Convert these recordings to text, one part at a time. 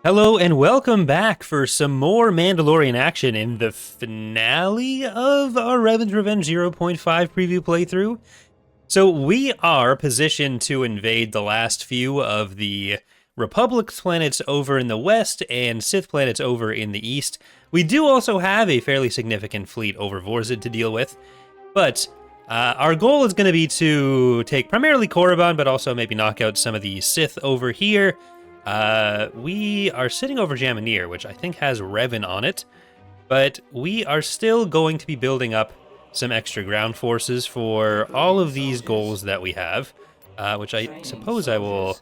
Hello and welcome back for some more Mandalorian action in the finale of our Revan's Revenge 0.5 preview playthrough. So we are positioned to invade the last few of the Republic planets over in the west and Sith planets over in the east. We do also have a fairly significant fleet over Vorzid to deal with, but our goal is going to be to take primarily Korriban, but also maybe knock out some of the Sith over here. We are sitting over Jamineer, which I think has Revan on it, but we are still going to be building up some extra ground forces for all of these goals that we have, which I suppose I will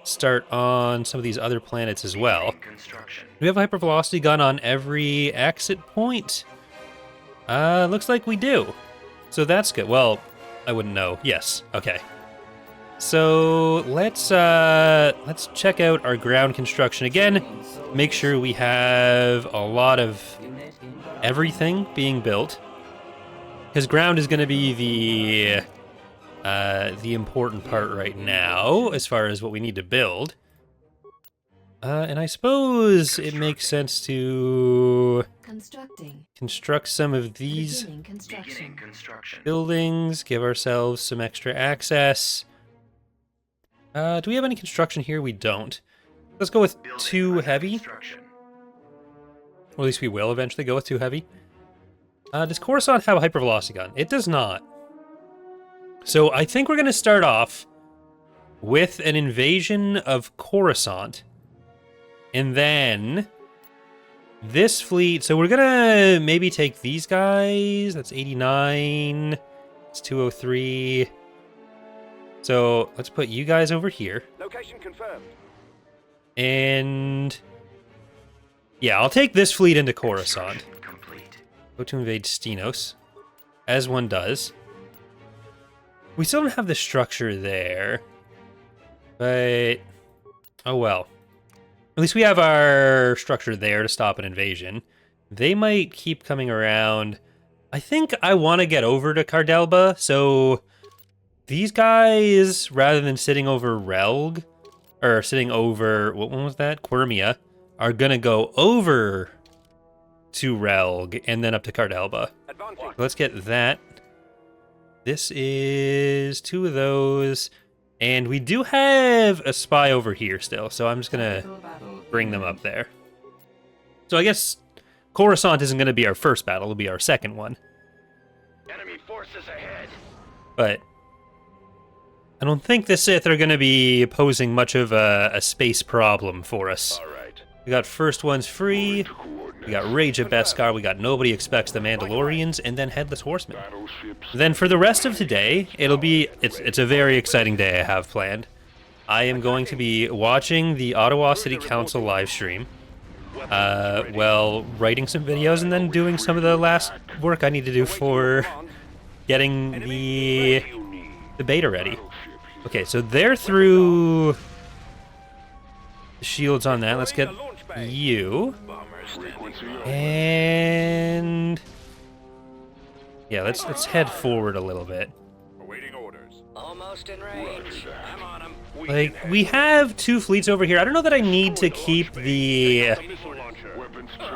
start on some of these other planets as well. We have a hypervelocity gun on every exit point. Looks like we do. So that's good. Well, I wouldn't know. Yes. Okay. So let's check out our ground construction again. Make sure we have a lot of everything being built, because ground is going to be the important part right now as far as what we need to build. And I suppose it makes sense to construct some of these buildings, give ourselves some extra access. Do we have any construction here? We don't. Let's go with 2 heavy. Or at least we will eventually go with 2 heavy. Does Coruscant have a hypervelocity gun? It does not. So I think we're going to start off with an invasion of Coruscant. And then this fleet. So we're going to maybe take these guys. That's 89. It's 203. So let's put you guys over here. Location confirmed. And yeah, I'll take this fleet into Coruscant. Go to invade Stenos, as one does. We still don't have the structure there, but oh well. At least we have our structure there to stop an invasion. They might keep coming around. I think I want to get over to Cardelba, so these guys, rather than sitting over Relg, or sitting over, what one was that? Quirmia, are gonna go over to Relg and then up to Cardelba. So let's get that. This is 2 of those. And we do have a spy over here still, so I'm just gonna bring them up there. So I guess Coruscant isn't gonna be our first battle, it'll be our second one. Enemy forces ahead. But I don't think the Sith are going to be posing much of a space problem for us. All right. We got first ones free, we got Rage of Beskar, we got Nobody Expects the Mandalorians, and then Headless Horseman. Then for the rest of today, it's a very exciting day I have planned. I am going to be watching the Ottawa City Council live stream, while writing some videos and then doing some of the last work I need to do for getting the beta ready. Okay, so they're through the shields on that. Let's get you. And yeah, let's head forward a little bit. Awaiting orders. Almost in range. I'm on him. Like, we have 2 fleets over here. I don't know that I need to keep the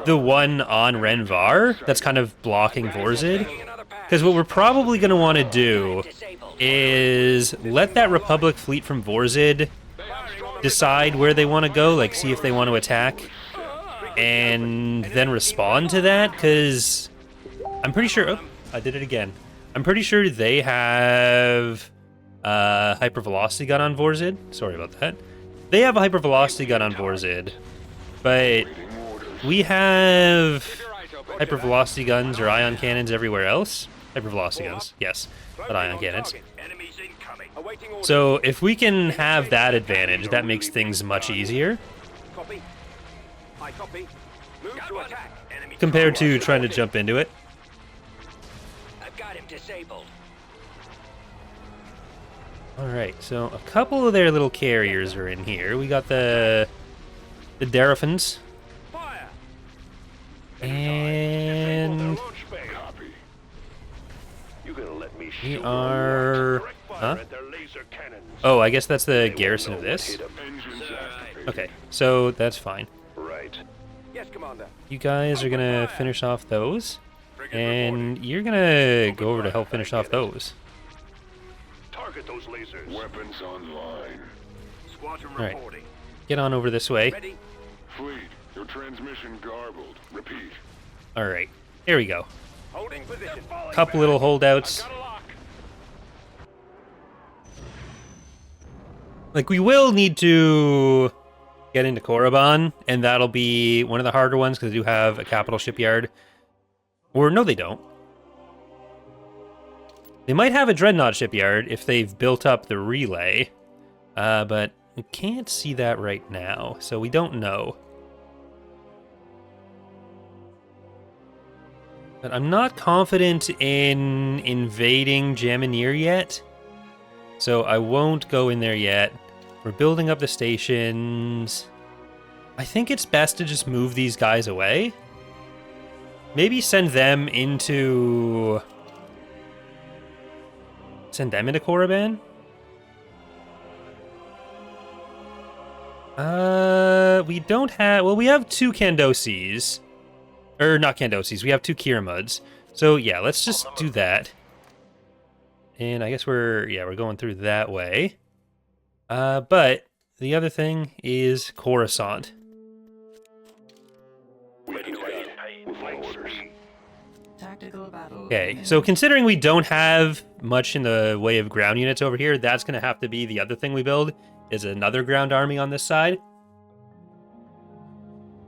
one on Renvar that's kind of blocking Vorzid. Because what we're probably going to want to do is let that Republic fleet from Vorzid decide where they want to go, like see if they want to attack, and then respond to that, because I'm pretty sure... Oh, I did it again. I'm pretty sure they have a hypervelocity gun on Vorzid. Sorry about that. They have a hypervelocity gun on Vorzid, but we have hypervelocity guns or ion cannons everywhere else. Hypervelocity guns, yes, but ion cannons. So if we can have that advantage, that makes things much easier compared to trying to jump into it. I've got him disabled. All right, so a couple of their little carriers are in here. We got the Derafins. And we are... Huh? Oh, I guess that's the garrison of this. Okay, so that's fine. Right. Yes, Commander. You guys are gonna finish off those, and you're gonna go over to help finish off those. Target those lasers. Weapons online. Squadron All right. reporting. Get on over this way. Ready? Fleet, your transmission garbled. Repeat. All right, here we go. Holding position. Couple little holdouts. Got a lock. Like, we will need to get into Korriban, and that'll be one of the harder ones because they do have a capital shipyard. Or no, they don't. They might have a dreadnought shipyard if they've built up the relay, but we can't see that right now, so we don't know. But I'm not confident in invading Jamineer yet, so I won't go in there yet. We're building up the stations. I think it's best to just move these guys away. Maybe send them into Korriban? We don't have... Well, we have 2 Kandosis. Or, not Kandosis. We have 2 Kiramuds. So, yeah, let's just do that. And I guess we're going through that way. But the other thing is Coruscant. Okay, so considering we don't have much in the way of ground units over here, that's going to have to be the other thing we build, is another ground army on this side.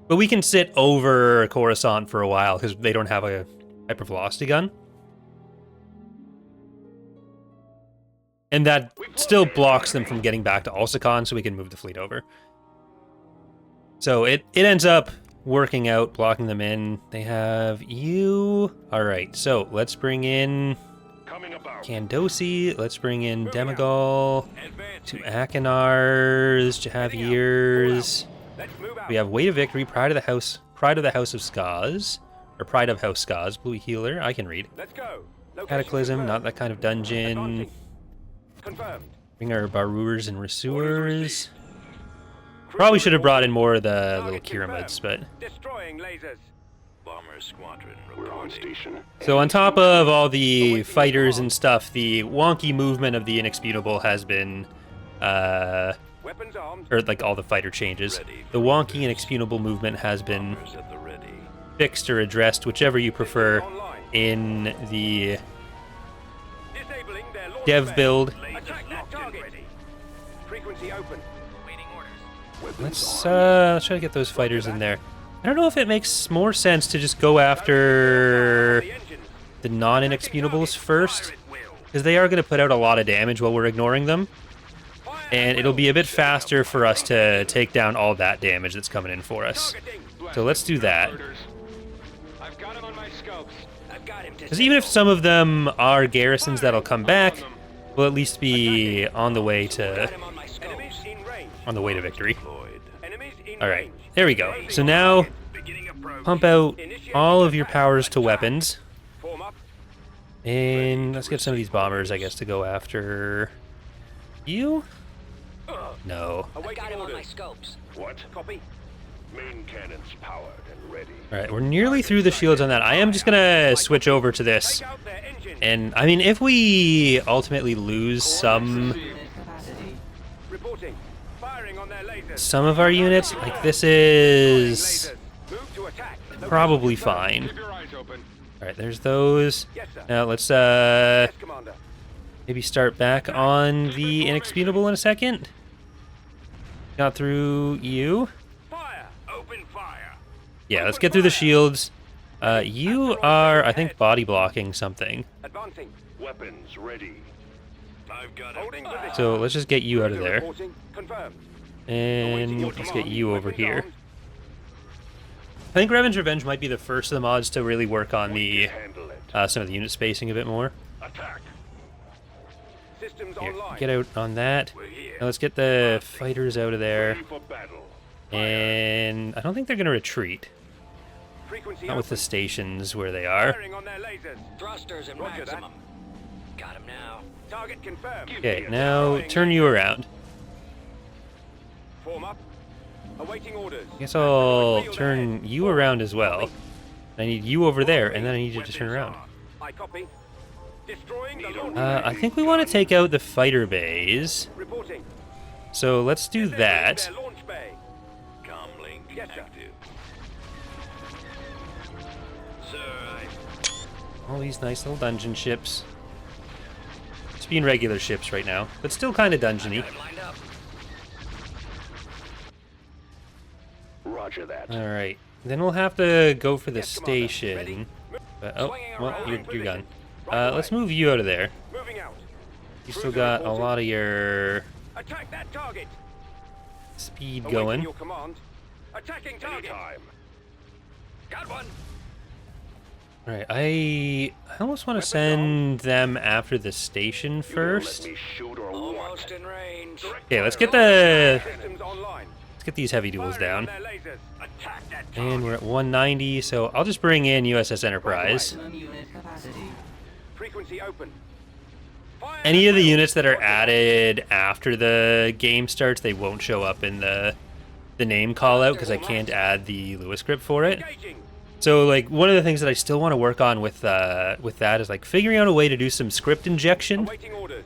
But we can sit over Coruscant for a while because they don't have a hypervelocity gun. And that still blocks them from getting back to Alsacon, so we can move the fleet over. So it ends up working out, blocking them in. They have you. All right, so let's bring in Kandosi. Let's bring in Demagal, 2 Akinars, Javiers. We have Weight of Victory, Pride of the House of Skaz, or Pride of House Skaz, Blue Healer. I can read. Let's go. Cataclysm, not that kind of dungeon. Confirmed. Bring our Barurs and Rasuers. Probably should have brought in more of the little Kiramuds, but... Destroying lasers. Bomber squadron We're on station. So on top of all the fighters and stuff, the wonky movement of the Inexputable has been... Weapons armed. or like all the fighter changes. The wonky Inexputable movement has been At the ready. fixed or addressed, whichever you prefer, in the Disabling their launch dev pad. build. Attack that target. Frequency open. Waiting orders. Let's try to get those fighters in there. I don't know if it makes more sense to just go after The engines. the non-Inexputables first, because they are going to put out a lot of damage while we're ignoring them. And it'll be a bit faster for us to take down all that damage that's coming in for us. So let's do that. I've got him on my scopes. I've got him. Because even if some of them are garrisons that'll come back, we'll at least be on the way to On my scopes. Enemies in range. to victory. Enemies in All right, range. there we go. So now Beginning approach. pump out all of your powers to weapons, Form up. and let's get some of these bombers, I guess, to go after you. No. Awaiting Got him on my orders. scopes. What? Copy. Main cannons powered and ready. All right, we're nearly through the shields on that. I am just gonna switch over to this. Take out their engines. And, I mean, if we ultimately lose some Reporting. Firing on their lasers. of our units, like, this is Lasers. Move to attack. probably fine. Keep your eyes open. All right, there's those. Yes, sir. Now let's Yes, Commander. maybe start back on the Inexputable in a second. Got through you. Fire. Open fire. Yeah, let's get through the shields. You are, I think, body blocking something. Advancing. Weapons ready. I've got it. Holding position. So let's just get you out of there. Reporting. Confirmed. And let's get you over here. I think Revan's Revenge might be the first of the mods to really work on the Handle it. some of the unit spacing a bit more. Attack. Systems Here, online. get out on that. We're here. Now let's get the fighters out of there. Ready for battle. And I don't think they're going to retreat. Frequency Not with the open. stations where they are. Firing on their lasers. Thrusters at Roger that. maximum. Got him now. Target confirmed. Okay, now turn you around. Form up. Awaiting orders. I guess I'll turn you around as well. I need you over there, and then I need you to turn around. I copy. Destroying the launch I think we want to take out the fighter bays. Reporting. So let's do that. Their launch bay. Comlink Yes, sir. active. Sir, All these nice little dungeon ships. Just being regular ships right now, but still kind of dungeony. I'm lined up. Roger that. All right, then we'll have to go for the Yes, Commander. station. Ready? Oh, Swinging well, around in you're gone. position. Right Let's away. move you out of there. Moving out. You still Cruiser got a reporting. lot of your Attack that target. speed Awaiting going. your command. Attacking target. Anytime. Got one. All right, I almost want to send them after the station first. Let me shoot or Almost what? in range. Okay, let's get the Systems online. let's get these heavy duels Firing on down. their lasers. Attack that And target. we're at 190, so I'll just bring in USS Enterprise. Unit capacity. Frequency open. Fire Any of the at will. units that are Roger. added after the game starts, they won't show up in the name call out because I can't add the Lewis script for it. Engaging. So like one of the things that I still want to work on with that is like figuring out a way to do some script injection, Awaiting orders.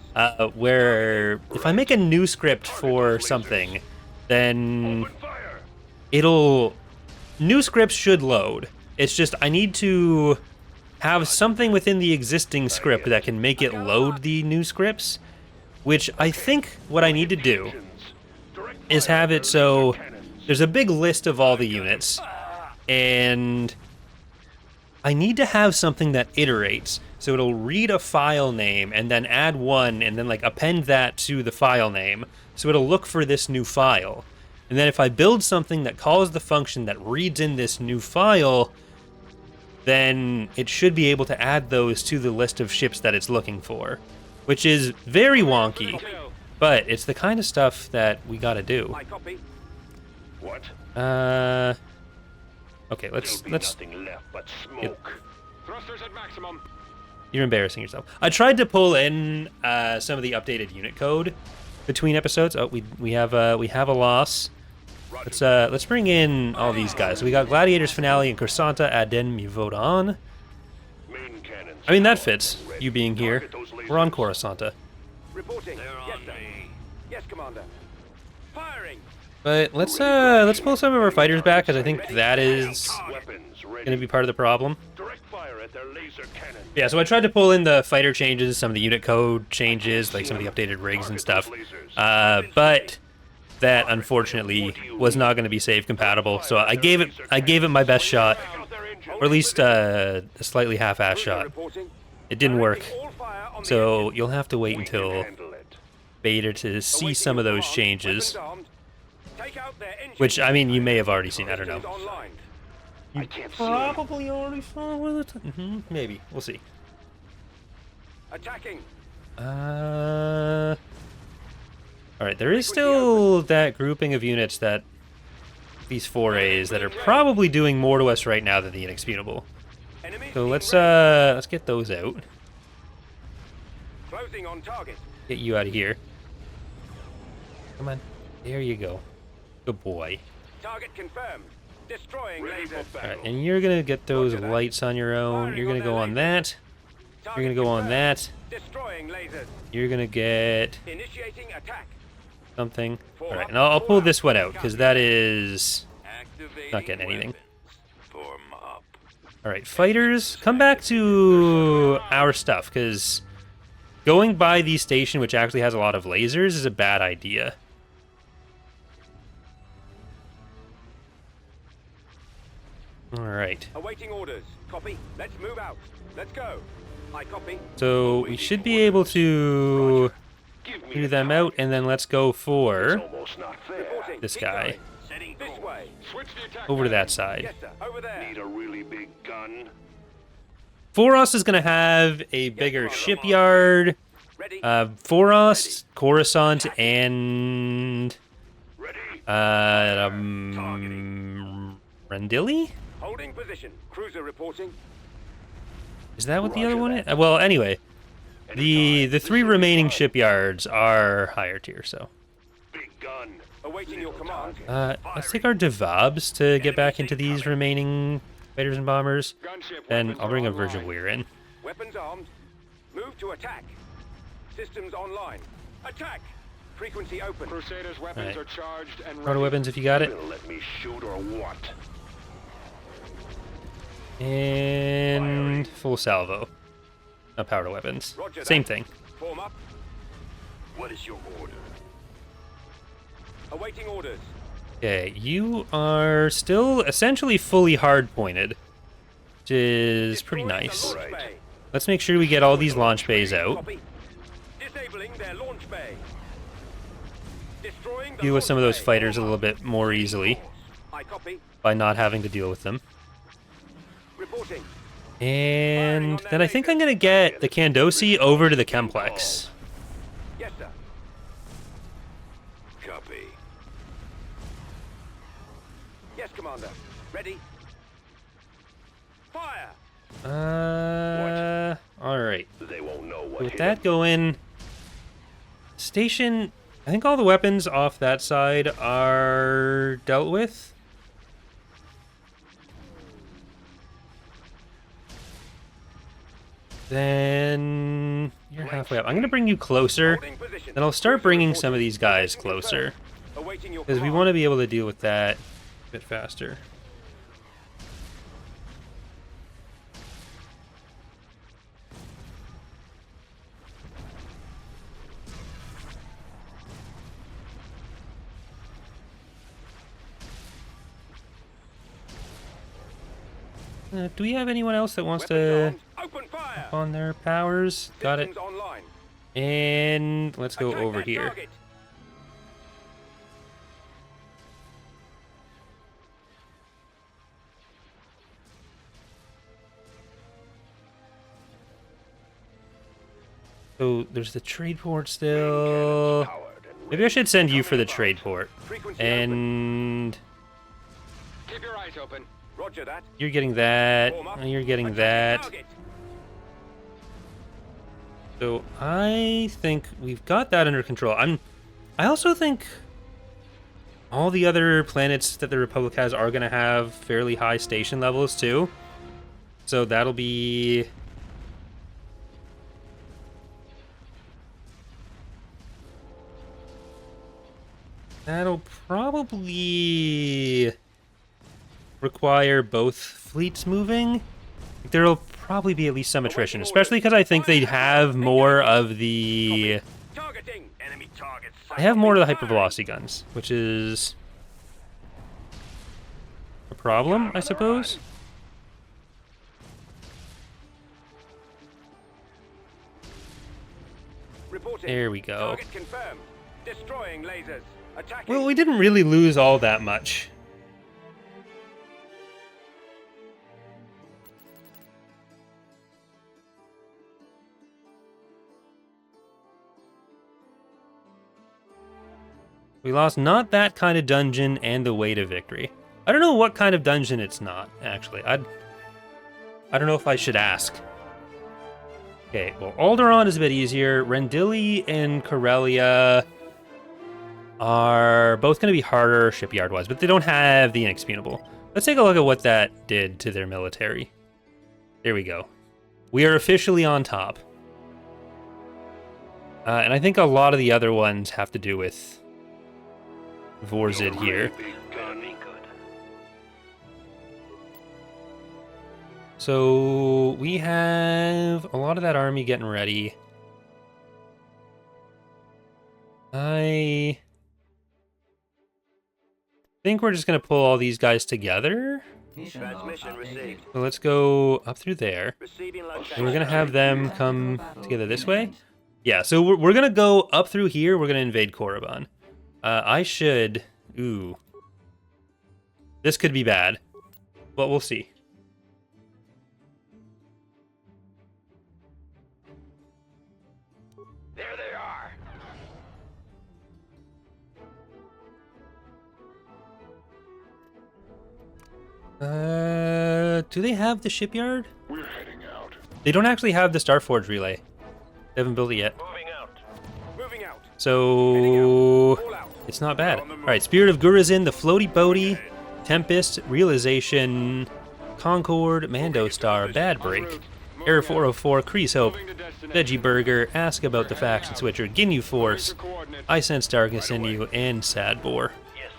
where if I make a new script for something, then Open fire. new scripts should load. It's just I need to have something within the existing script that can make it load the new scripts, which I think what I need to do Direct is fire have their it so laser cannons. there's a big list of all the units, and I need to have something that iterates. So it'll read a file name and then add one and then like append that to the file name. So it'll look for this new file. And then if I build something that calls the function that reads in this new file, then it should be able to add those to the list of ships that it's looking for, which is very wonky, but it's the kind of stuff that we gotta do. I copy. What? Okay, let's There'll be nothing left but smoke. Thrusters at maximum. You're embarrassing yourself. I tried to pull in some of the updated unit code between episodes. Oh, we have a loss. Let's bring in all these guys. So we got Gladiators Finale and Corsanta Aden Mivodan. Main cannons. I mean that fits. You being here. Target those lasers. We're on Coruscanta. Reporting. They're Yes, on sir. me. Yes, Commander. Firing. But let's pull some of our fighters back because I think that is Weapons ready. going to be part of the problem. Direct fire at their laser cannons. Yeah, so I tried to pull in the fighter changes, some of the unit code changes, like some of the updated rigs and stuff. But that unfortunately was not going to be save compatible. So I gave it my best shot, Out their engines. or at least a slightly half-assed shot. Reporting. It didn't work. Directing all fire on the So engine. you'll have to wait We can until handle it. beta to see Awaiting some of your those command. changes. Weapons armed. Take out their engines. Which, I mean, you may have already seen. I don't Systems know. online. I can't see them. Probably already saw one of the maybe. We'll see. Attacking. All right, there is still that grouping of units that these forays that are probably doing more to us right now than the inexputable. Enemy So team let's ready. get those out. Closing on target. Get you out of here. Come on. There you go. Good boy. Target confirmed. Destroying Ready for lasers. All right, battle. and you're gonna get those Roger that. lights on your own. You're gonna go on that. You're Target gonna go on confirmed. that. Destroying lasers. You're gonna get Initiating attack. something. All right, and I'll pull this one out because that is Activating not getting anything. weapons. Form up. All right, fighters, come back to our stuff, because going by the station, which actually has a lot of lasers, is a bad idea. All right, Awaiting orders. Copy. Let's move out. Let's go. I copy. so we should be able to Give me do a them target. out, and then let's go for Almost not fair. Reporting. this Keep guy going. Setting This course. way. Switch the attack. over to that Yes, side. sir. Over there. Need a really big gun. Foros is going to have a bigger shipyard. Ready. Foros, Coruscant, and Ready. Rendili? Holding position. Cruiser reporting. Is that what the Roger other one that. is? Well, anyway, the Anytime. three This is remaining fine. shipyards are higher tier, so Big gun. Awaiting your command. Let's take our Devabs to get back into these remaining fighters and bombers. Gunship And weapons I'll are bring a online. Virgil Weir in. Weapons armed. Move to attack. Systems online. Attack! Frequency open. Crusaders' weapons Alright. are charged and Auto ready. weapons if you got it. Gonna let me shoot or what? And full salvo. Powder weapons. Roger Same that. thing. Form up. What is your order? Awaiting orders. Okay, you are still essentially fully hard pointed, which is pretty Destroying the nice. launch bay. Let's make sure we get all these launch bays out. Copy. Disabling their launch bay. Destroying the Deal with some of launch those bay. fighters a little bit more easily I copy. by not having to deal with them. Reporting. And then I think I'm gonna get the Kandosi over to the Chemplex. Yes, sir. Copy. Yes, Commander. Ready. Fire! Alright. They won't know what With that going, station, I think all the weapons off that side are dealt with. Then you're halfway up. I'm going to bring you closer. Holding position. Then I'll start bringing some of these guys closer. Awaiting your Because we command. want to be able to deal with that a bit faster. Do we have anyone else that wants to Weapons armed. Open fire! up on their powers? Got it. Systems online. And let's go Attack over that here. target. So there's the trade port still. Maybe I should send you for the trade port. Frequency open. And Keep your eyes open. Roger that. you're getting that. Form up. And you're getting Attack that. target. So I think we've got that under control. I also think all the other planets that the Republic has are going to have fairly high station levels too. So that'll be probably require both fleets moving. There'll probably be at least some attrition, especially because I think they have more of the Targeting. Enemy targets. they have more of the hypervelocity guns, which is a problem, I suppose. Reporting. There we go. Target confirmed. Destroying lasers. Attacking. Well, we didn't really lose all that much. We lost not that kind of dungeon and the way to victory. I don't know what kind of dungeon it's not, actually. I don't know if I should ask. Okay, well, Alderaan is a bit easier. Rendili and Corellia are both going to be harder shipyard-wise, but they don't have the inexpugnable. Let's take a look at what that did to their military. There we go. We are officially on top. And I think a lot of the other ones have to do with Vorzid here. Gonna be good. So we have a lot of that army getting ready. I think we're just going to pull all these guys together. Transmission received. So let's go up through there. Receiving And location. we're going to have them come together this way. Yeah, so we're going to go up through here. We're going to invade Korriban. I should... Ooh. This could be bad. But we'll see. There they are. Do they have the shipyard? We're heading out. They don't actually have the Starforge relay. They haven't built it yet. Moving out. Moving out. So All out. It's not bad. All right, Spirit of Gurazin, the Floaty Boaty, Tempest, Realization, Concord, Mando Star, Bad Break, Air 404, Kreese Hope, Veggie Burger, Ask About the Faction Switcher, Ginyu Force, I Sense Darkness in You, and Sad Boar. Yes.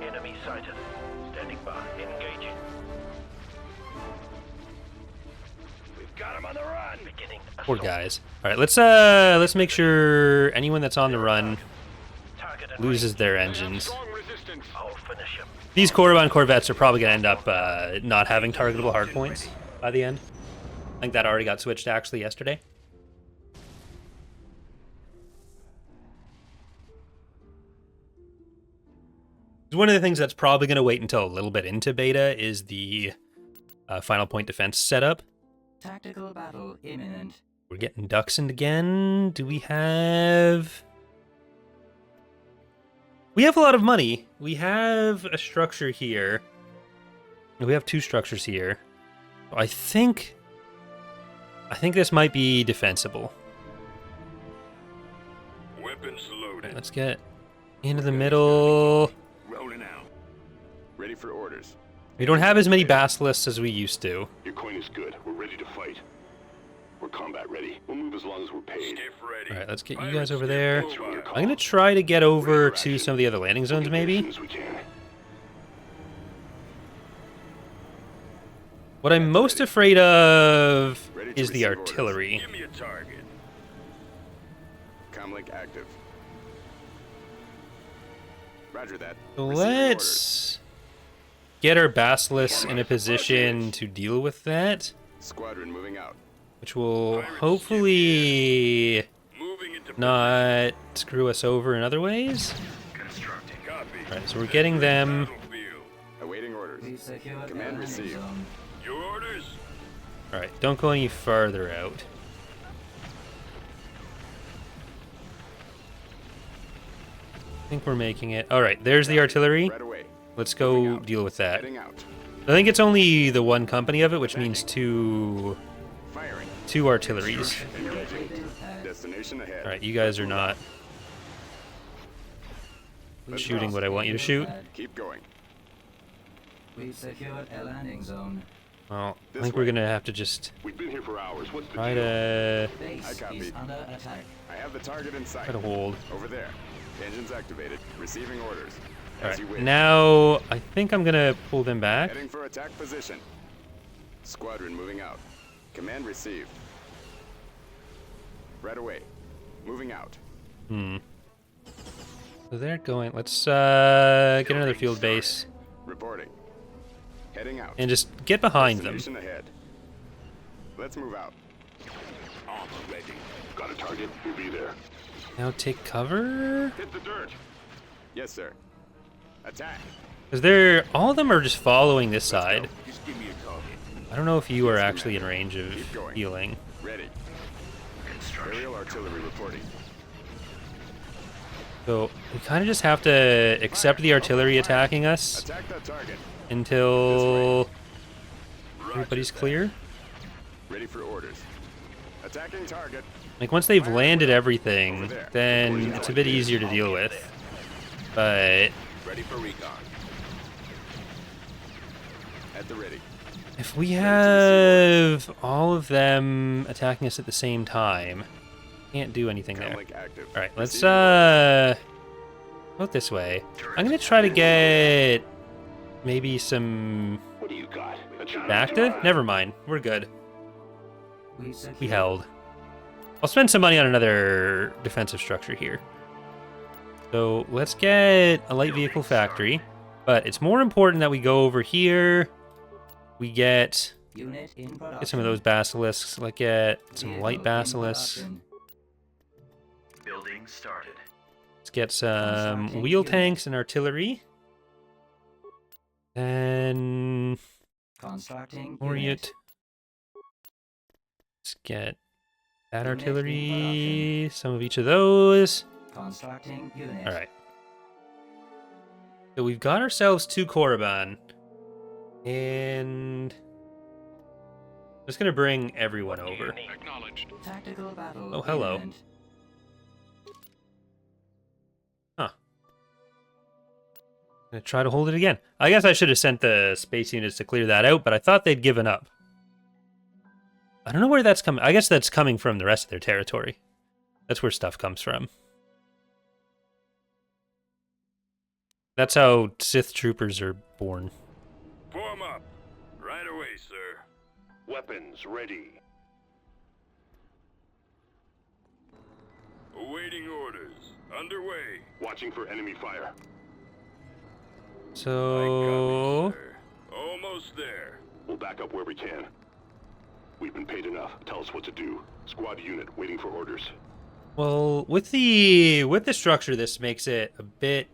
Enemy sighted. Standing by. Engaging. We've got him on the run. Beginning. Poor guys. All right, let's make sure anyone that's on the run loses their engines. I'll finish him. These Korriban Corvettes are probably going to end up not having targetable hardpoints by the end. I think that already got switched actually yesterday. One of the things that's probably going to wait until a little bit into beta is the final point defense setup. Tactical battle imminent. We're getting Dxun again. Do we have... We have a lot of money. We have a structure here. We have 2 structures here. I think this might be defensible. Weapons loaded. Right, let's get into the middle. Rolling out. Ready for orders. We don't have as many basilisks as we used to. Your coin is good. We're ready to fight. We're combat ready. We'll move as long as we're paid. Skiff ready. All right, let's get you guys over there. I'm going to try to get over to some of the other landing zones, maybe. As we can. What I'm most afraid of is the artillery. Give me a target. Comlink active. Roger that. So let's get our basilisks in a position to deal with that, Squadron moving out. which will hopefully Moving into not screw us over in other ways. constructing. Copy. All right, so we're getting them. Battlefield. Awaiting orders. We've secured Command the landing received. zone. Your orders. All right, don't go any farther out. I think we're making it. All right, there's the artillery. Right away. Let's go deal with that. Heading out. I think it's only the one company of it, which means two Firing. artilleries. Engaging. Destination ahead. All right, you guys are not shooting what I want you to shoot. Keep going. We've secured a landing zone. Well, I think we're gonna have to just We've been here for hours. What's the try deal? to Base copy. is under attack. I have the target in sight. try to hold. Over there. Engines activated. Receiving orders. All As you right, wish. now I think I'm gonna pull them back. Heading for attack position. Squadron moving out. Command received. Right away. Moving out. So they're going. Let's get another field base Reporting. Heading out. and just get behind them. Destination ahead. Let's move out. Armor ready. Got a target. We'll be there. Now take cover, Hit the dirt. Yes, sir. Attack. because all of them are just following this side. Just give me a target. I don't know if you are actually in range of Keep going. healing. Ready. Aerial artillery reporting. So we kind of just have to accept the artillery attacking us Attack that target. until everybody's clear. Ready for orders. Attacking target. Like once they've landed everything, then it's a bit easier to deal with. But Ready for recon. At the ready. if we have all of them attacking us at the same time, can't do anything there. Comlink active. All right, let's Receiving go this way. I'm gonna try to get maybe some What do you got? Bacta. Never mind, we're good. We We secured held. I'll spend some money on another defensive structure here. So let's get a light vehicle factory, but it's more important that we go over here. We get unit in production. some of those basilisks. Like get some Vehicle light in basilisks. production. Building started. Let's get some wheel tanks and artillery. And Constructing Orient. Let's get that Unit in artillery. Some of each of those. Constructing unit. All right. So we've got ourselves 2 Korriban, and I'm just gonna bring everyone over. Acknowledged. Tactical battle. Oh, hello. imminent. Huh. Gonna try to hold it again. I guess I should have sent the space units to clear that out, but I thought they'd given up. I don't know where that's coming. I guess that's coming from the rest of their territory. That's where stuff comes from. That's how Sith troopers are born. Form up. Right away, sir. Weapons ready. Awaiting orders. Underway. Watching for enemy fire. So... Sir. Almost there. We'll back up where we can. We've been paid enough. Tell us what to do. Squad unit waiting for orders. Well, with the structure, this makes it a bit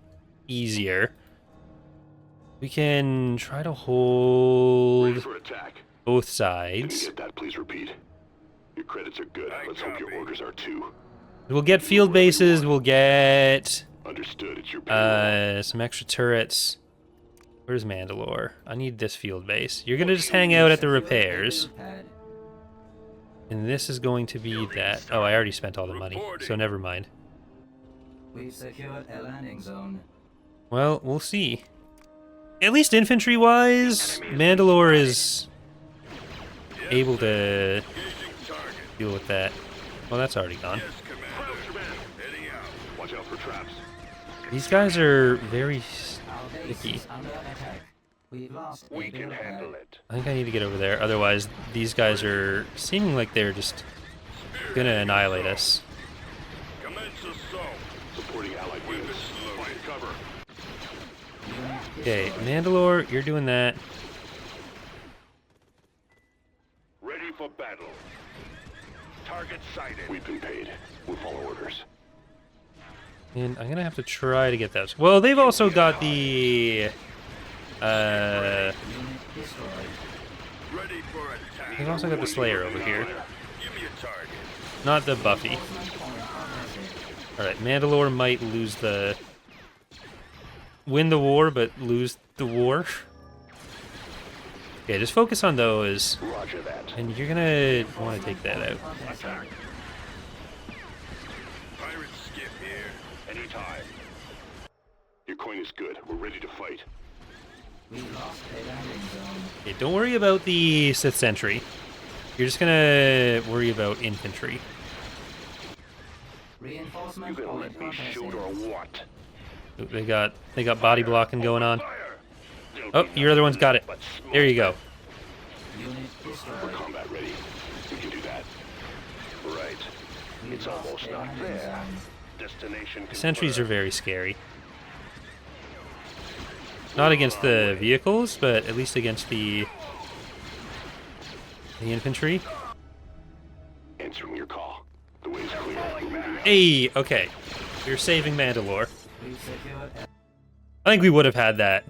easier. We can try to Ready hold for attack. both Can you sides. get that, please repeat? Your credits are good. I Let's hope your copy. orders are too. We'll get field bases. We'll get Understood. It's your payroll. some extra turrets. Where's Mandalore? I need this field base. You're gonna just hang out at the repairs. Pad. And this is going to be that. Oh, I already spent all the money, so never mind. We've secured a landing zone. Well, we'll see. At least infantry-wise, Mandalore is able to Engaging target. deal with that. Well, that's already gone. Yes, Commander. Heading out. Watch out for traps. These guys are very Our base sticky. is under attack. We've lost a We can build handle pad. it. I think I need to get over there. Otherwise, these guys are seeming like they're just gonna annihilate us. Commence assault. Supporting allied Weapons units. loaded. Find cover. Okay, Mandalore, you're doing that. Ready for battle. Target sighted. We've been paid. We'll follow orders. And I'm gonna have to try to get those. Well, they've also got the... Unit destroyed. Ready for attack. They've also got the Slayer over here. Give me a target. Not the Buffy. Alright, Mandalore might lose the... win the war, but lose the war. Okay, just focus on those. Roger that. And you're gonna want to take that out. Attack. Pirate skiff here. Anytime. Your coin is good. We're ready to fight. We lost a landing zone. Okay, don't worry about the Sith Sentry. You're just gonna worry about infantry. Reinforcement You gonna point let me shoot or processing. what? They got body blocking going on. Fire. There'll Oh, be your other one's got it. but smoke. There you go. Unit We're destroyed. combat ready. We can do that. Right. We It's lost almost a not landing there. zone. Destination Sentries are confirmed. very scary. Not against the vehicles, but at least against the infantry. Answering your call. The way's clear. We're moving out. Hey, okay. You're saving Mandalore. We've secured a I think we would have had that.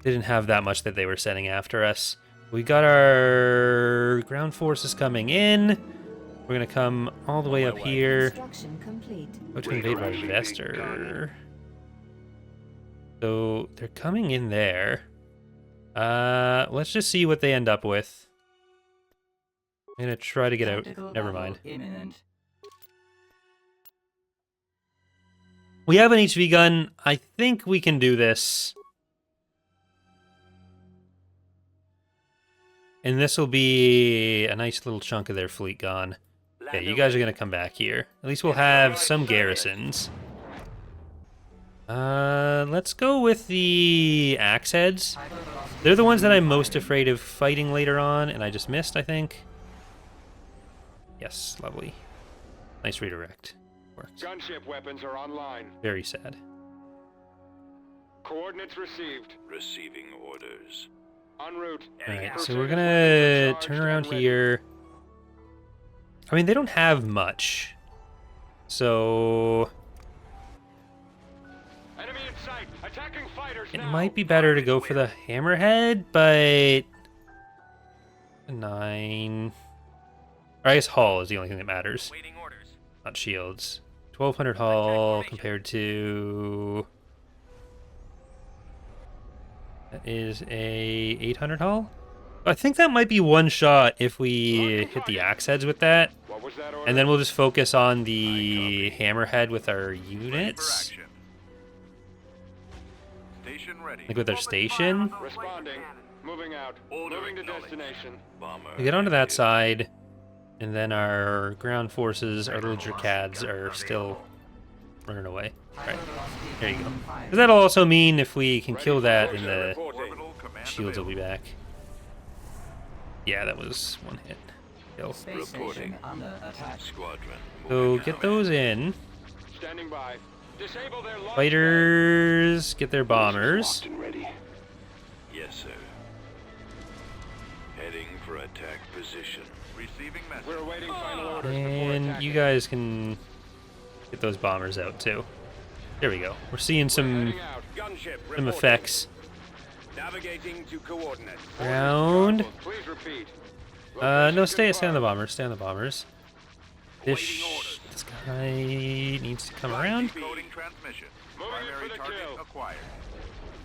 They didn't have that much that they were sending after us. We got our ground forces coming in. We're gonna come all the way up here. Construction complete. Go to invade Ryvester. So they're coming in there. Let's just see what they end up with. I'm gonna try to get out. tactical Never battle mind. imminent. We have an HV gun. I think we can do this. And this will be a nice little chunk of their fleet gone. Okay, you guys are gonna come back here. At least we'll have some garrisons. Let's go with the axe heads. They're the ones that I'm most afraid of fighting later on, and I just missed, I think. Yes, lovely. Nice redirect. Worked. Gunship weapons are online. Very sad. Coordinates received. Receiving orders. En route. Alright, so we're gonna turn around here. I mean, they don't have much. So... Enemy in sight. Attacking fighters it now. might be better to go for the hammerhead, but... 9... Or I guess hull is the only thing that matters. Waiting orders. Not shields. 1200 hull compared to... That is a 800 hull? I think that might be one shot if we hit the axe heads with that. What was that order? And then we'll just focus on the hammerhead with our units. Action. Like with their station. Responding. Moving out. Moving to destination. We get onto that side, and then our ground forces, our little Drakads, are still running away. Alright, there you go. Does that'll also mean if we can kill that, then the shields will be back. Yeah, that was one hit. Kill. Space station under attack. So get those in. Standing by. Disable their launch Fighters, get their bombers. Locked and ready. Yes, sir. Heading for attack position. Receiving pad. message. We're awaiting final orders before And attacking. you guys can get those bombers out too. There we go. We're seeing some Heading out. Gunship some reporting. effects. Navigating to coordinates. Ground. Please repeat. No, stay on the bombers. Stay on the bombers. This guy needs to come around. Coding transmission. Moving it for the kill. acquired.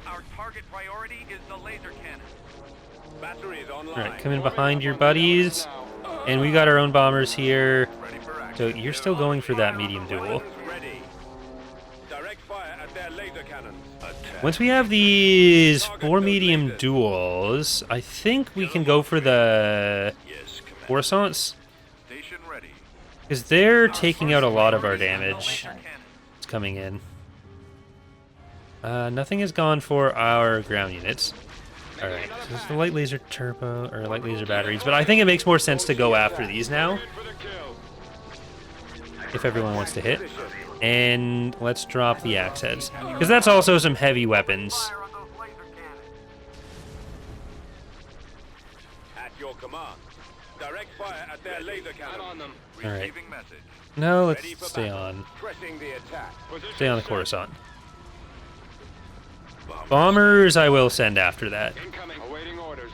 Our target priority is the laser cannon. Batteries online. All right, come in behind your buddies, and we got our own bombers here. Ready for action. So you're still going for that medium duel. Weapons ready. Direct fire at their laser cannons. Once we have these 4 medium duels, I think we can go for the Yes, Commander. Coruscants, Station ready. because they're taking out a lot of our damage. Cannon. It's coming in. Nothing has gone for our ground units. Alright, so this is the light laser turbo, or light laser batteries, but I think it makes more sense to go after these now, For the kill. if everyone wants to hit. And let's drop the axe heads, because that's also some heavy weapons. Fire on those laser cannons. At your command. Direct fire at their laser Out cannons. on them. Alright, Receiving message. no, Ready let's for stay battle. on. Pressing the attack. Position Stay on the set. Coruscant. Bombers I will send after that. Incoming. Awaiting orders.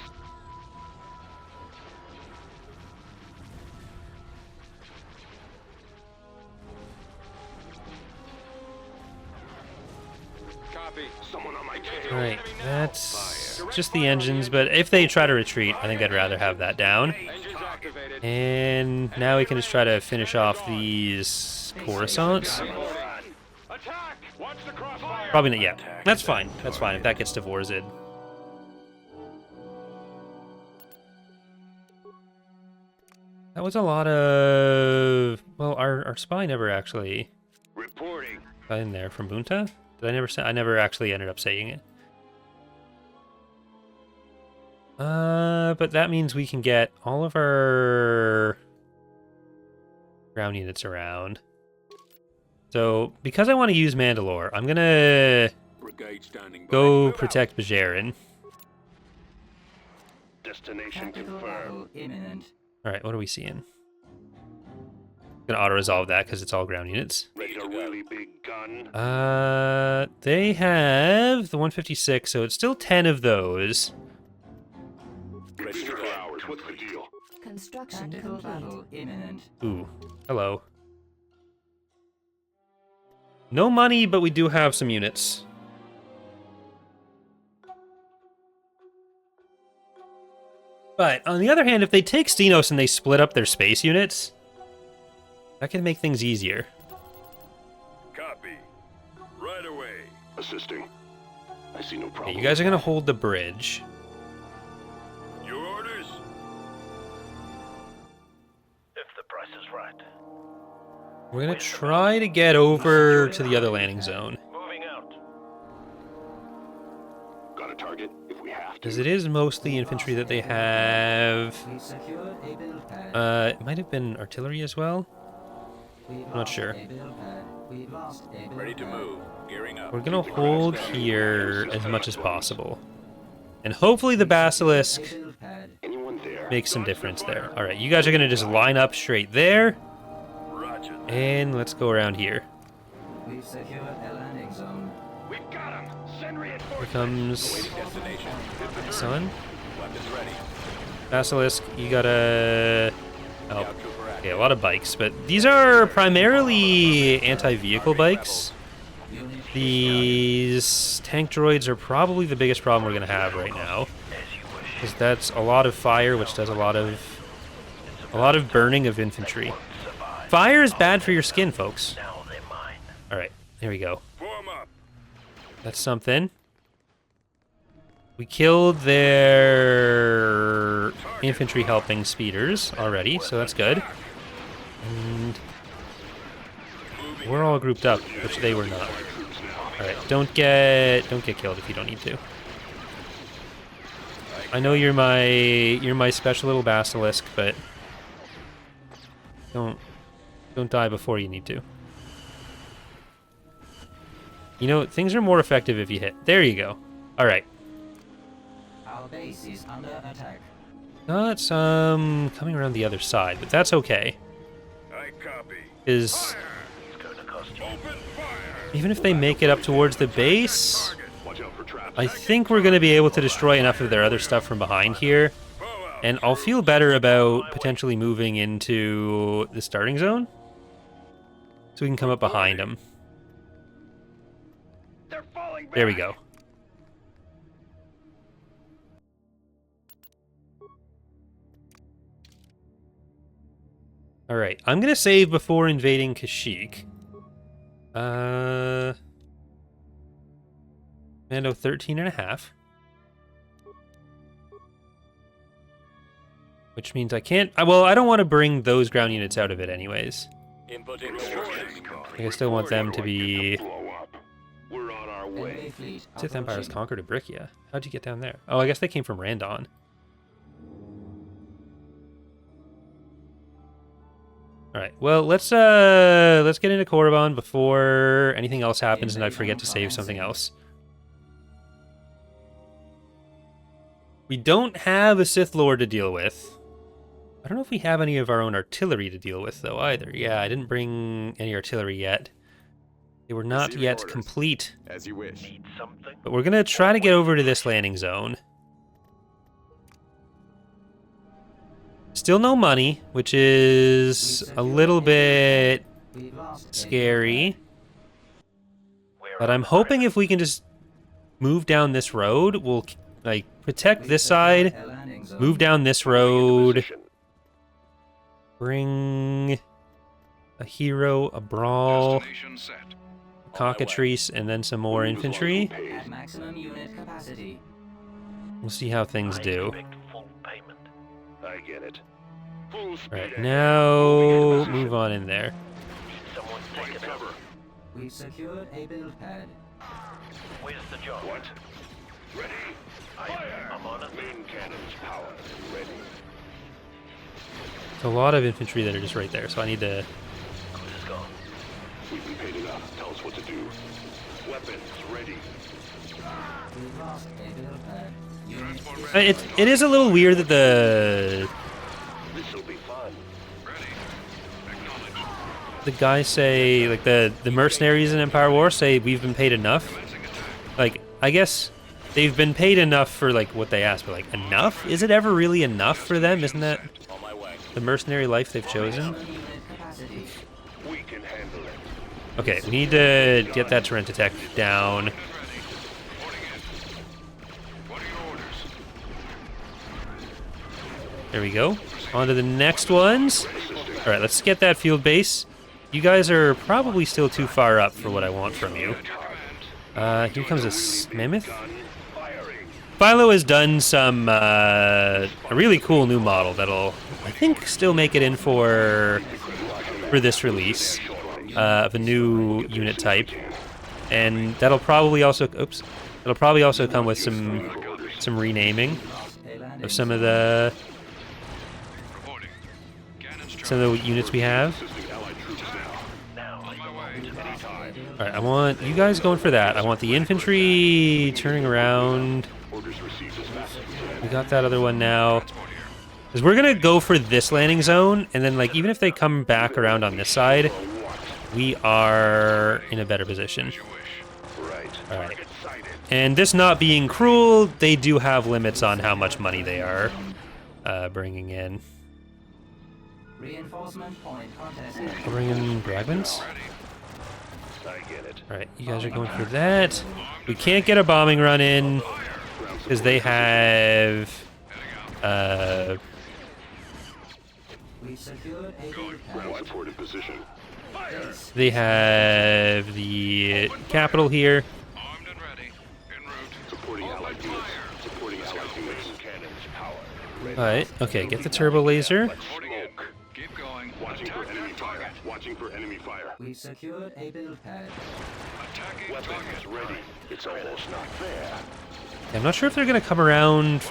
Copy. Someone on my tail. Alright, that's just the engines, but if they try to retreat, I think I'd rather have that down. Engines activated. And now we can just try to finish off these Coruscants. Attack! Watch the crossfire. Probably not yet. That's fine. That's fine if that gets to Vorzid. That was a lot of... Well, our spy never actually Reporting. got in there from Bunta. Did I never say? I never actually ended up saying it. But that means we can get all of our ground units around. So, because I want to use Mandalore, I'm gonna Brigade standing by. go protect Begeren. Destination Tactical confirmed. battle imminent. Alright, what are we seeing? Gonna auto-resolve that because it's all ground units. Need a really big gun. They have the 156, so it's still 10 of those. Ready for hours. What's the deal? Construction Tactical complete. battle imminent. Ooh, hello. No money, but we do have some units. But, on the other hand, if they take Stenos and they split up their space units, that can make things easier. Copy. Right away. Assisting. I see no Okay, problem. you guys are gonna hold the bridge. Your orders? If the price is right. We're gonna try to get over to the other landing zone. Moving out. Got a target if we have to. Because it is mostly infantry that they have. We secured a build pad. It might have been artillery as well. We've not lost sure. A build pad. We've lost a build Ready to pad. move. Gearing up. We're gonna hold here as much as possible. And hopefully the Basilisk A build pad. Anyone there? makes some difference there. Alright, you guys are gonna just line up straight there. Roger. And let's go around here. We've secured a landing zone. We've got him. Send Here reinforcements. comes Destination. Sun. Weapons ready. Basilisk, you gotta... Oh, Scout trooper active. okay, a lot of bikes. But these are primarily anti-vehicle bikes. Unit These tank droids are probably the biggest problem we're gonna have right now, because that's a lot of fire, which does a lot of burning of infantry. Fire is bad for your skin, folks. Now they mine. All right, here we go. Form up. That's something. We killed their infantry helping speeders already, so that's good. And we're all grouped up, which they were not. All right, don't get killed if you don't need to. I know you're my special little basilisk, but don't die before you need to. You know, things are more effective if you hit. There you go. All right. Our base is under attack. Got some coming around the other side, but that's okay. I copy. Is It's going to cost you. Open fire. even if they make it up towards the base, Watch out for traps. I think we're going to be able to destroy enough of their other stuff from behind here. And I'll feel better about potentially moving into the starting zone, so we can come up behind them. They're falling back. There we go. All right, I'm gonna save before invading Kashyyyk. Mando 13.5. Which means I can't... well, I don't want to bring those ground units out of it anyways. Inputting I still want them to be... Blow up. We're on our way. Enemy fleet Sith Empire's approaching. conquered Abrikia. How'd you get down there? Oh, I guess they came from Randon. Alright, well, let's get into Korriban before anything else happens and I forget to save something else. We don't have a Sith Lord to deal with. I don't know if we have any of our own artillery to deal with, though, either. Yeah, I didn't bring any artillery yet. They were not Receiving yet orders. complete. As you wish. Need something? But we're going to try to get over to this landing zone. Still no money, which is a little bit We've lost scary. We're But on I'm hoping if we can just move down this road, we'll like protect this side, a landing zone. move down this road, Position. bring a hero, a brawl, Destination set. a cockatrice, and then some more infantry. At maximum unit capacity. We'll see how things I do. expect full payment. I get it. Full speed Alright, ahead. now move on in there. Need someone Right taking cover. over. We've secured a build pad. Where's the job? What? Ready? Fire! I'm on it. Main cannons powered. Ready. There's a lot of infantry that are just right there, so I need to... Goods is gone. We've been paid enough. Tell us what to do. Weapons ready. We've lost a build pad. Unit It is a little weird that This'll be fun. the guys say, like the mercenaries in Empire War say we've been paid enough. Like, I guess they've been paid enough for like what they asked, but like enough? Is it ever really enough for them? Isn't that On my way. the mercenary life they've chosen? unit capacity. We can handle it. Okay, we need to get that Terrentitech down. There we go. On to the next ones. All right, let's get that field base. You guys are probably still too far up for what I want from you. Here comes a mammoth. Philo has done some a really cool new model that'll, I think, still make it in for this release of a new unit type, and that'll probably also come with some renaming A landing of some of the units we have. All right, I want you guys going for that. I want the infantry turning around. Orders received as fast as we can. We got that other one now. Because we're going to go for this landing zone, and then, like, even if they come back around on this side, we are in a better position. Right. All right. Target sighted. And this not being cruel, they do have limits on how much money they are bringing in. Reinforcement point contested. We're bringing Bragmans. I get it. All right, you guys are going for that. We can't get a bombing run in because they have... We've secured a build Ground pad. support in position. they have the capital here. Supporting allied units. Alright, okay, get the turbo laser. Smoke. Keep going. Watching for enemy fire. Watching for enemy fire. We've secured a build pad. Attacking Weapons ready. It's almost not there. I'm not sure if they're going to come around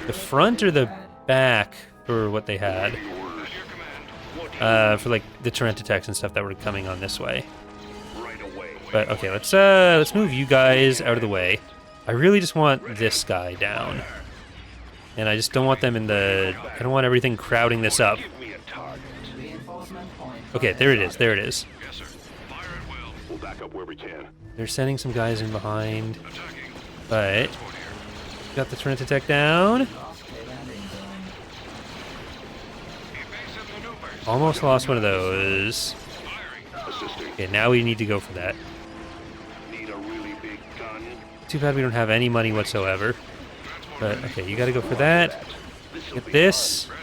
the front or the back for what they had. For like the turret attacks and stuff that were coming on this way. Right away. But okay, let's move you guys out of the way. I really just want this guy down. And I just don't want them in the... I don't want everything crowding this up. Give me a target. Reinforcement point. Okay, there it is, there it is. Yes, sir. Fire at will. We'll back up where we can. They're sending some guys in behind. Attacking. But... got the turret attack down. Lost a landing zone. Evasive maneuvers. Almost lost one of those. Firing. Assisting. Okay, now we need to go for that. Need a really big gun. Too bad we don't have any money whatsoever. But, okay, you gotta go for that. Get this. Ready.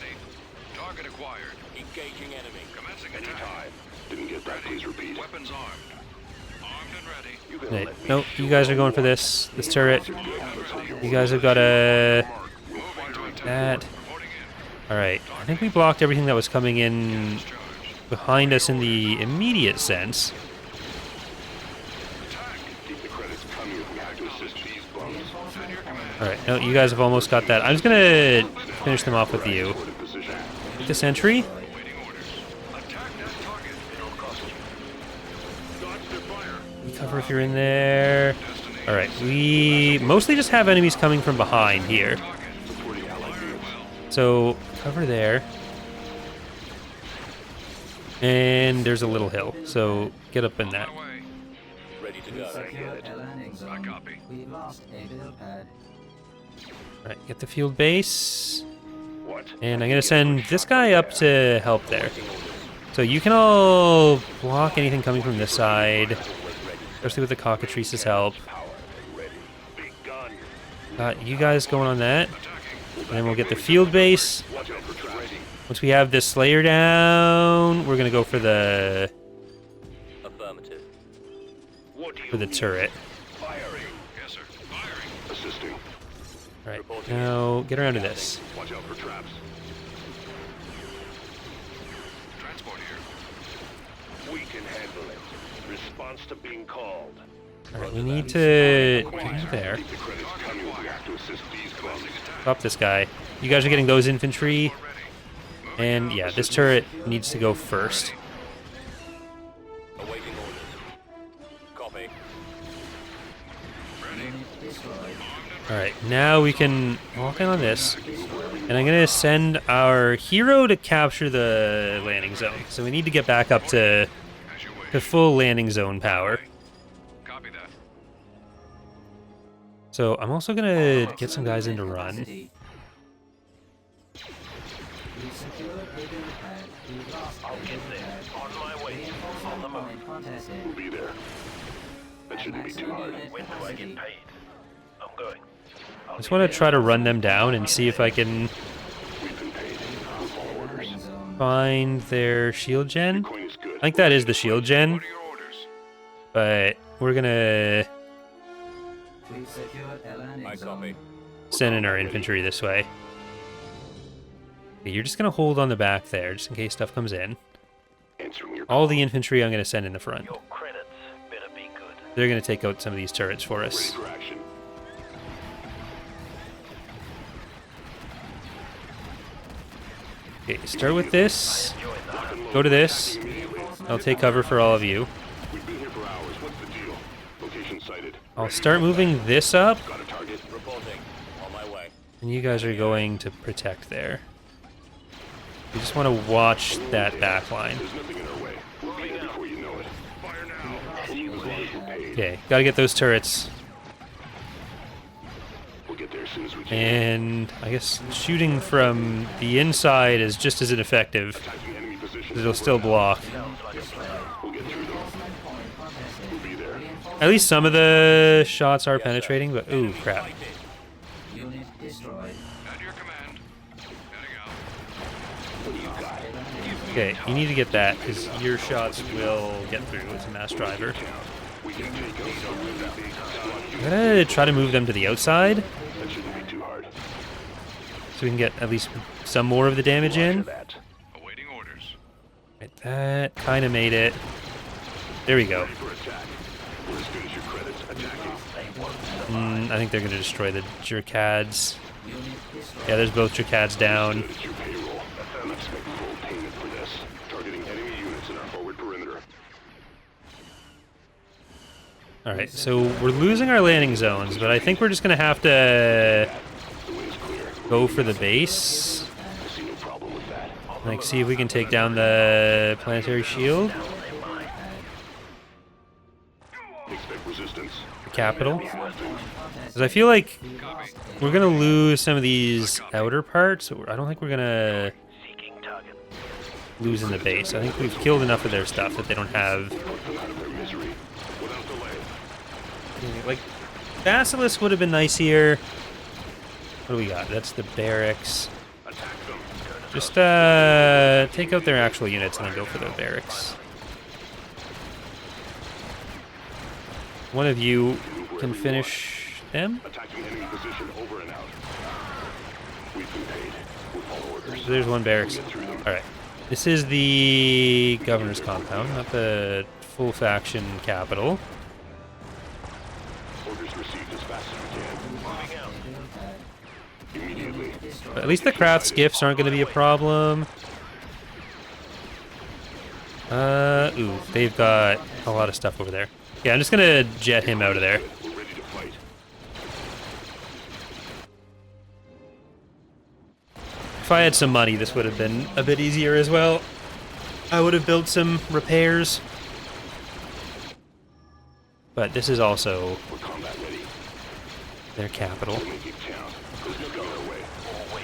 Target acquired. Engaging enemy. Commencing attack. Anytime. Didn't get that. Please repeat. Weapons armed. Armed and ready. You gotta Right. let me Nope, show you guys are going for you this turret. what You guys have got a... Moving to attack. that. Reporting in. Alright, I think we blocked everything that was coming in behind us in the immediate sense. Keep the credits coming if we have to assist these bums. Alright, no, you guys have almost got that. I'm just gonna finish them off with you. Sort of position. Get the sentry. Waiting orders. Attack that target. It'll cost you. Dodge their fire. You cover if you're in there. Alright, we mostly just have enemies coming from behind here. Supporting allied units. So, cover there. And there's a little hill, so get up in that. My way. Ready to We've go. secured a landing zone. copy. We've lost a build pad. Alright, get the field base. What? And I'm gonna send this guy up to help there. So you can all block anything coming from this side, especially with the cockatrice's help. Power. Ready. Big gun. Got you guys going on that. And then we'll get the field base. Watch out for traps. Once we have this Slayer down, we're gonna go for the Affirmative. What do you for the need? turret. Firing. Yes, sir. Firing. Assisting. Alright, now get around to this. Watch out for traps. Transport here. We can handle it. Response to being called. Alright, we need to get in there. Keep the credits coming if we have to assist these bums. Stop this guy. You guys are getting those infantry. And yeah, this turret needs to go first. Awaiting orders. Copy. Unit destroyed. Alright, now we can walk in on this. And I'm gonna send our hero to capture the landing zone. So we need to get back up to full landing zone power. Copy that. So I'm also gonna get some guys in to run. Capacity. We've secured a build pad. We've lost a build pad. On my way. On the Reinforcement move. point contested. We'll be there. That shouldn't be too hard. When do I get paid? I'm going. I just want to try to run them down and see if I can We've been paid. We'll follow orders. Landing zone. find their shield gen. Coin is good. I think that is the shield gen, What are your orders? but we're gonna We've secured a landing I zone. copy. send in our infantry this way. Okay, you're just gonna hold on the back there, just in case stuff comes in. Answering your All the infantry I'm gonna send in the front. Your credits better be good. They're gonna take out some of these turrets for us. ready for action. Okay, start with this. Go to this. I'll take cover for all of you. We've been here for hours. What's the deal? Location sighted. I'll start moving this up, Got a target. Reporting. On my way. and you guys are going to protect there. You just want to watch that back line. There's nothing in our way. We'll be there before you know it. Fire now. We'll move as long as we're paid. Okay, gotta get those turrets. We'll get there as soon as we can. And I guess shooting from the inside is just as ineffective, Attacking enemy positions. 'cause it'll still block. We'll get through them. We'll be there. At least some of the shots are penetrating, but ooh, crap. Unit destroyed. At your command. Heading out. Okay, you need to get that, because your shots will get through. It's a mass driver. We can take out some of that big I'm gonna try to move them to the outside. That shouldn't be too hard. So we can get at least some more of the damage in. That. Awaiting orders. Right, that kind of made it. There we go. Ready for attack. We're as good as your credits. Attacking. I think they're going to destroy the Jerkads. Yeah, there's both Jerkads down. It's your payroll. I'm expecting full payment for this. Targeting enemy units in our forward perimeter. Alright, so we're losing our landing zones, but I think we're just going to have to The way's clear. go for the base. I see no problem with that. Like, see if we can take down the planetary shield, Expect resistance. the capital. Because I feel like we're going to lose some of these outer parts. I don't think we're going to Seeking target. lose in the base. I think we've killed enough of their stuff that they don't have... Come out of their misery without delay. Like, Basilisk would have been nice here. What do we got? That's the barracks. Attack them. Just take out their actual units and then go for the barracks. One of you can finish them. Attacking enemy position over and out. We've been paid. We'll follow orders. So there's one barracks. Alright. This is the governor's compound, not the full faction capital. Orders received as fast as we can. Immediately. But at least the craft skiffs aren't going to be a problem. Ooh, they've got a lot of stuff over there. Yeah, I'm just going to jet him out of there. We're ready to fight. If I had some money, this would have been a bit easier as well. I would have built some repairs. But this is also We're combat ready. their capital. Make it count. There's no going our way.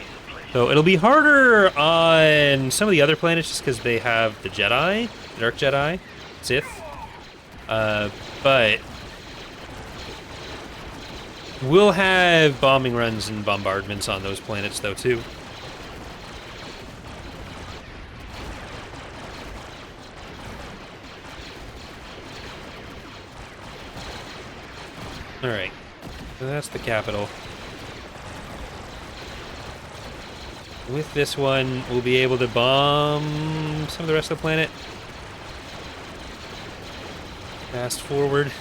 So it'll be harder on some of the other planets just because they have the Jedi, Dark Jedi, Sith. But we'll have bombing runs and bombardments on those planets though too. Alright, so that's the capital. With this one, we'll be able to bomb some of the rest of the planet. Fast forward.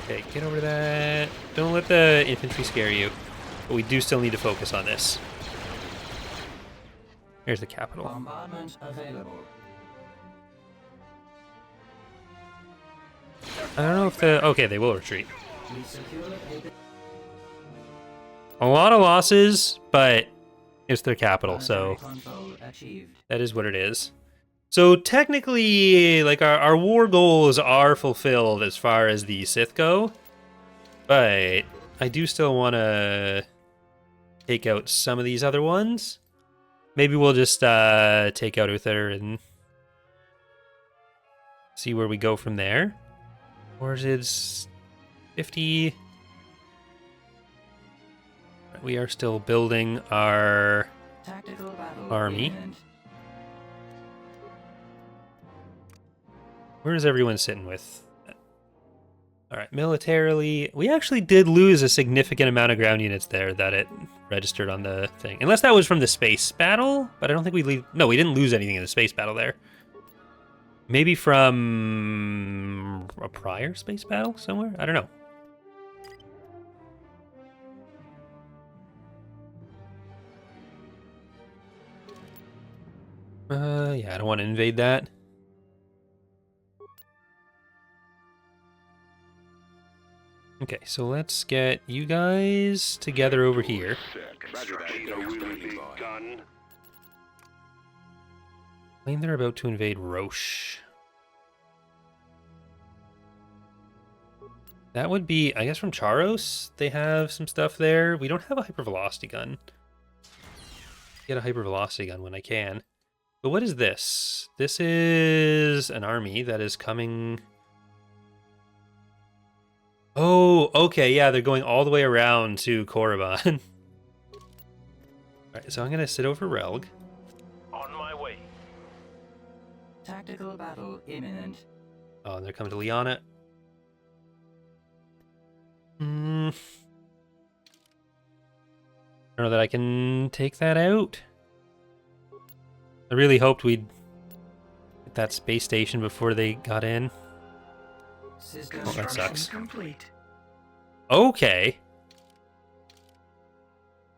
Okay, get over that. Don't let the infantry scare you. But we do still need to focus on this. Here's the capital. Bombardment available. I don't know if the... Okay, they will retreat. We secured A lot of losses, but it's their capital, so control achieved. that is what it is. So technically, like, our war goals are fulfilled as far as the Sith go, but I do still want to take out some of these other ones. Maybe we'll just take out Uther and see where we go from there. Or is it 50? We are still building our Tactical battle army. imminent. Where is everyone sitting with? All right, militarily, we actually did lose a significant amount of ground units there that it registered on the thing. Unless that was from the space battle, but I don't think no, we didn't lose anything in the space battle there. Maybe from a prior space battle somewhere? I don't know. Yeah, I don't want to invade that. Okay, so let's get you guys together over here. Roger that. We will be gun. Claim they're about to invade Roche. That would be, I guess, from Charos. They have some stuff there. We don't have a hypervelocity gun. Get a hypervelocity gun when I can. But what is this? This is an army that is coming... Oh, okay, yeah, they're going all the way around to Korriban. Alright, so I'm going to sit over Relg. On my way. Tactical battle imminent. Oh, and they're coming to Lianna. I don't know that I can take that out. I really hoped we'd get that space station before they got in. System Oh, that sucks. Complete. Okay.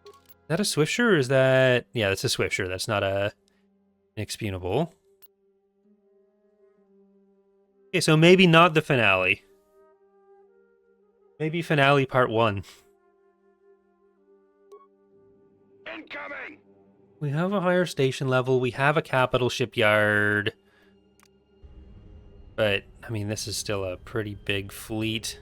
Is that a Swiftsure or is that... Yeah, that's a Swiftsure. That's not a inexpugnable. Okay, so maybe not the finale. Maybe finale part 1. Incoming! We have a higher station level. We have a capital shipyard. But, I mean, this is still a pretty big fleet.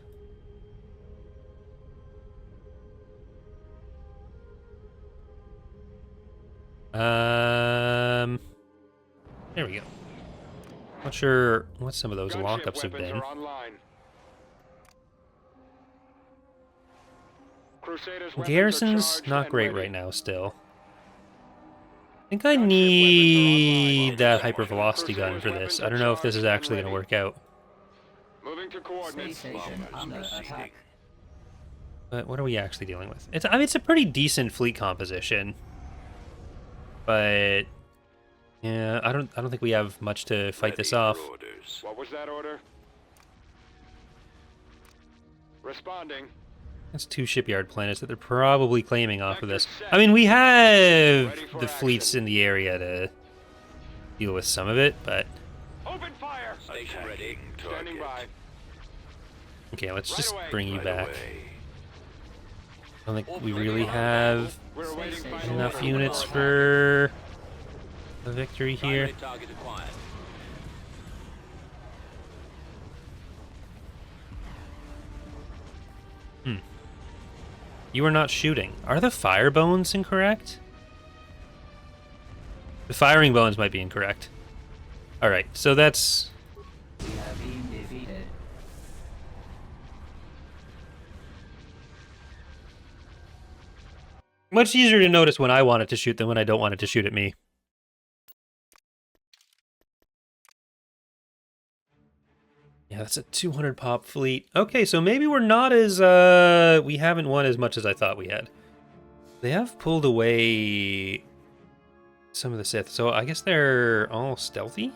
There we go. Not sure what some of those Gunship lockups have weapons been. are online. Crusaders' weapons are Garrison's charged not and great ready. right now still. I think I need that hypervelocity gun for this. I don't know if this is actually going to work out. Moving to Space coordinates. station under attack. But what are we actually dealing with? I mean, it's a pretty decent fleet composition. But yeah, I don't think we have much to fight this off. What was that order? Responding. That's 2 shipyard planets that they're probably claiming off of this. I mean, we have the fleets in the area to deal with some of it, but... Open fire! Station ready. Standing by. Okay, let's Right just away. bring you Right back. away. I don't think we really have We're awaiting final enough order. units for a victory here. Primary target acquired. You are not shooting. Are the fire bones incorrect? The firing bones might be incorrect. Alright, so that's... We have been defeated. much easier to notice when I want it to shoot than when I don't want it to shoot at me. Yeah, that's a 200 pop fleet. Okay, so maybe we're not as, we haven't won as much as I thought we had. They have pulled away some of the Sith, so I guess they're all stealthy?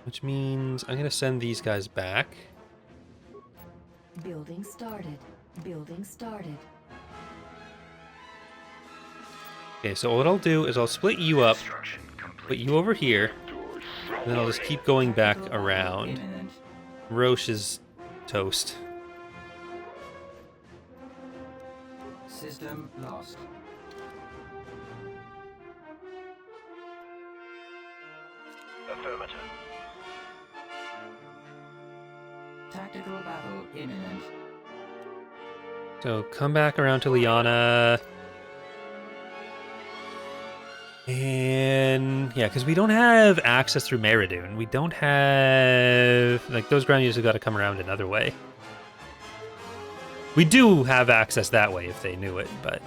Which means I'm gonna send these guys back. Building started. Building started. Okay, so what I'll do is I'll split you up, Construction complete. put you over here, and then I'll just keep going back around. Imminent. Roche is toast. System lost. Affirmative. Tactical battle imminent. So come back around to Lianna. And yeah, because we don't have access through Meridoon. We don't have, like, those ground units have got to come around another way. We do have access that way if they knew it, but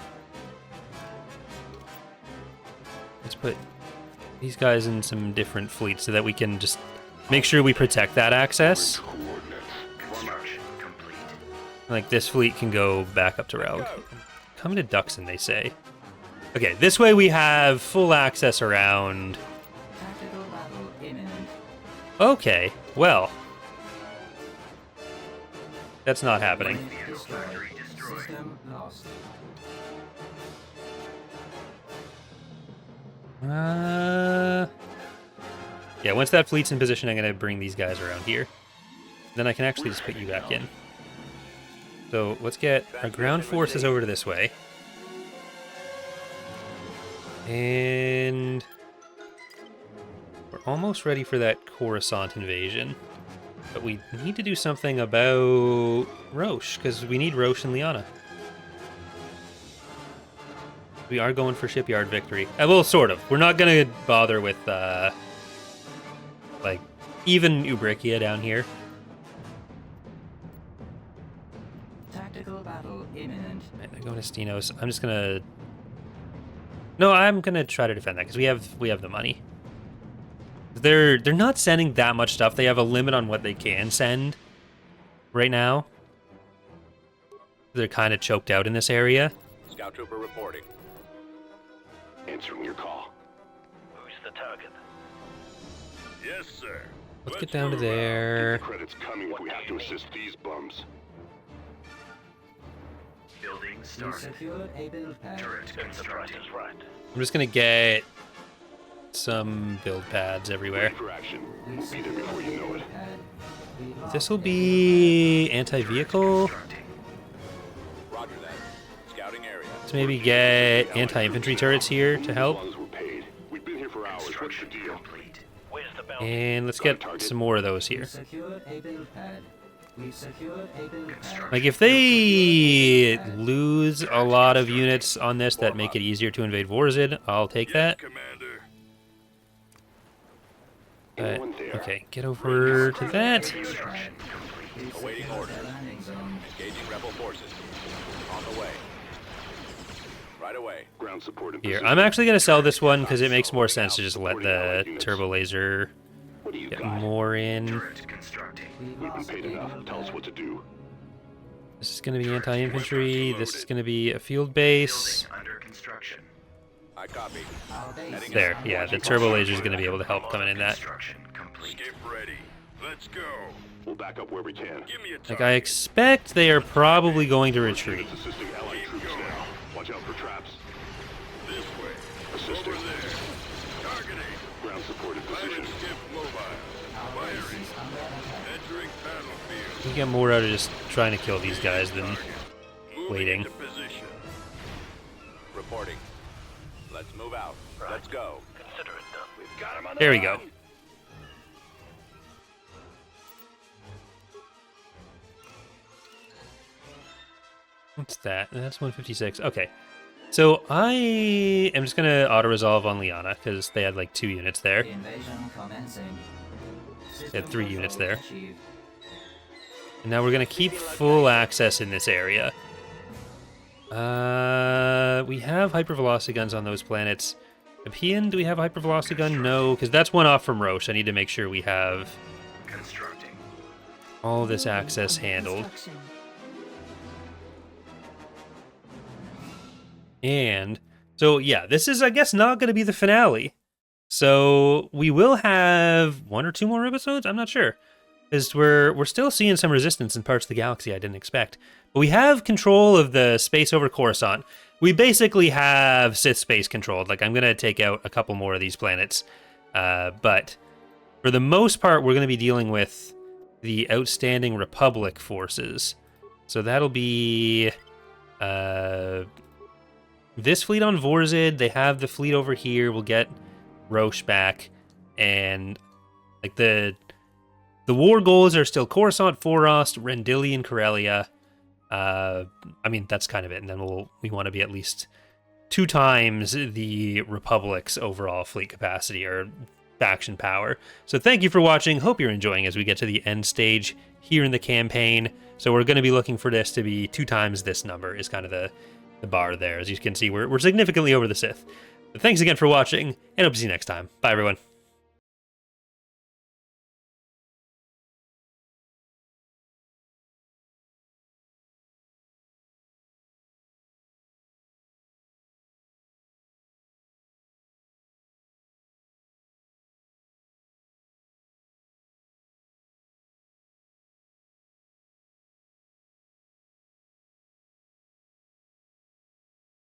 let's put these guys in some different fleets so that we can just make sure we protect that access. Construction complete. Like, this fleet can go back up to Raug. Come to Dxun, they say. Okay, this way we have full access around. Tactical battle imminent. Okay, well. That's not happening. Destroyed. System lost. Yeah, once that fleet's in position, I'm going to bring these guys around here. Then I can actually just put you back in. So let's get our ground forces over to this way. And we're almost ready for that Coruscant invasion. But we need to do something about Roche, because we need Roche and Lianna. We are going for shipyard victory. Well, sort of. We're not going to bother with, like, even Ubrikia down here. Tactical battle imminent. Right, they're going to Stenos. I'm just going to... No, I'm going to try to defend that, because we have the money. They're not sending that much stuff. They have a limit on what they can send right now. They're kind of choked out in this area. Scout trooper reporting. Answering your call. Who's the target? Yes, sir. Let's get down to there. The credit's coming if we have to assist these bums. Building We started. secured a build pad. Turret constructed. Is right. I'm just gonna get some build pads everywhere. Ready for action. We We'll be there before you know it. pad. We lost This will be anti-vehicle. Constructing. Roger that. Scouting area. Let's maybe get anti-infantry turrets here to help. Funds were paid. We've been here for hours. What's the Construction deal? complete. Where's the belt? And let's get some more of those We here. secured a build pad. We secured a build pad. Like, if they lose a lot of units on this that make it easier to invade Vorzid, I'll take that. Commander. Anyone there? Okay, get over to that. Construction complete. We Awaiting secured orders. the landing zone. Engaging rebel forces. On the way. Right away. Ground support in Here, position. I'm actually going to sell this one because it makes more sense to just let the turbo laser What do you get got? more in. Turret constructing. We We've been lost paid a enough. build Tell us pad. what to do. This is going to be anti-infantry. This is going to be a field base. Building under construction. I copy. Our base There, is yeah, under the turbo laser is going to be able to help coming in that. Construction complete. Skip ready. Let's go. We'll back up where we can. Give me a Like, target. I expect they are probably going to retreat. Units assisting allied troops now. Watch out for traps. This way. Assisting. Over there. Targeting. Ground support in Landing position. skip mobile. Our base Firing. is under attack. Entering battlefield. We get more out of just trying to kill these guys than Moving waiting. into position. Reporting. Let's move out. Let's go. Consider it done. We've got him on the There we run. go. What's that? That's 156. Okay. So I am just going to auto-resolve on Lianna because they had like 2 units there. Invasion commencing. They had 3 units there. Achieved. And now we're going to keep full access in this area. We have hypervelocity guns on those planets. Apian, do we have hypervelocity gun? No, because that's one off from Roche. I need to make sure we have Constructing. all this Building access under handled. construction. And so, yeah, this is, I guess, not going to be the finale. So we will have 1 or 2 more episodes. I'm not sure, because we're still seeing some resistance in parts of the galaxy I didn't expect. But we have control of the space over Coruscant. We basically have Sith space controlled. Like, I'm going to take out a couple more of these planets, but for the most part, we're going to be dealing with the outstanding Republic forces. So that'll be this fleet on Vorzid. They have the fleet over here. We'll get Roche back, and like the war goals are still Coruscant, Forost, Rendili, and Corellia. I mean, that's kind of it. And then we want to be at least 2 times the Republic's overall fleet capacity or faction power. So thank you for watching. Hope you're enjoying as we get to the end stage here in the campaign. So we're going to be looking for this to be 2 times this number is kind of the bar there. As you can see, we're significantly over the Sith. But thanks again for watching, and hope to see you next time. Bye, everyone.